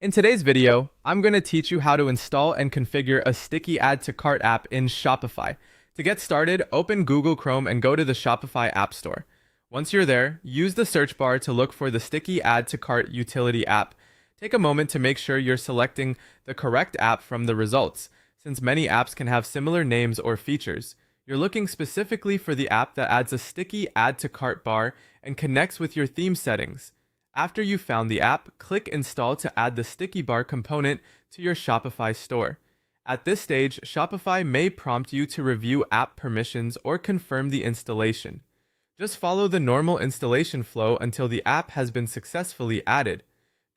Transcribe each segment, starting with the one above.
In today's video, I'm going to teach you how to install and configure a sticky add to cart app in Shopify. To get started, open Google Chrome and go to the Shopify App Store. Once you're there, use the search bar to look for the sticky add to cart utility app. Take a moment to make sure you're selecting the correct app from the results, since many apps can have similar names or features. You're looking specifically for the app that adds a sticky add to cart bar and connects with your theme settings. After you've found the app, click Install to add the sticky bar component to your Shopify store. At this stage, Shopify may prompt you to review app permissions or confirm the installation. Just follow the normal installation flow until the app has been successfully added.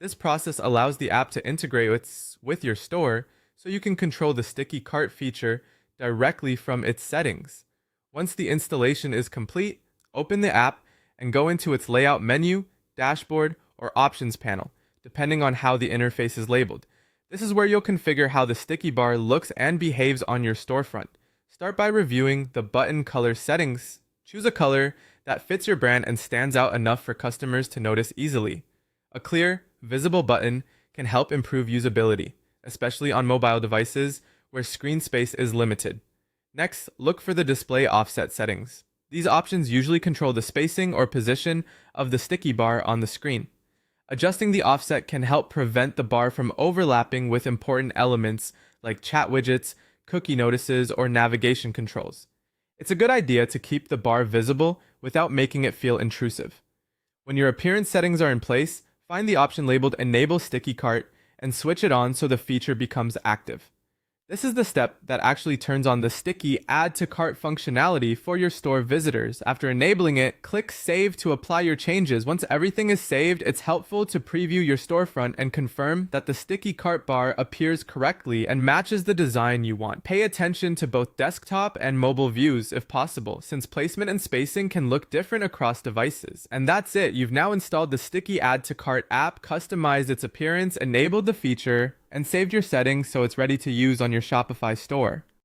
This process allows the app to integrate with your store, so you can control the sticky cart feature directly from its settings. Once the installation is complete, open the app and go into its layout menu, dashboard, or options panel, depending on how the interface is labeled. This is where you'll configure how the sticky bar looks and behaves on your storefront. Start by reviewing the button color settings. Choose a color that fits your brand and stands out enough for customers to notice easily. A clear, visible button can help improve usability, especially on mobile devices where screen space is limited. Next, look for the display offset settings. These options usually control the spacing or position of the sticky bar on the screen. Adjusting the offset can help prevent the bar from overlapping with important elements like chat widgets, cookie notices, or navigation controls. It's a good idea to keep the bar visible without making it feel intrusive. When your appearance settings are in place, find the option labeled Enable Sticky Cart and switch it on so the feature becomes active. This is the step that actually turns on the sticky add to cart functionality for your store visitors. After enabling it, click Save to apply your changes. Once everything is saved, it's helpful to preview your storefront and confirm that the sticky cart bar appears correctly and matches the design you want. Pay attention to both desktop and mobile views if possible, since placement and spacing can look different across devices. And that's it. You've now installed the sticky add to cart app, customized its appearance, enabled the feature, and saved your settings so it's ready to use on your Shopify store.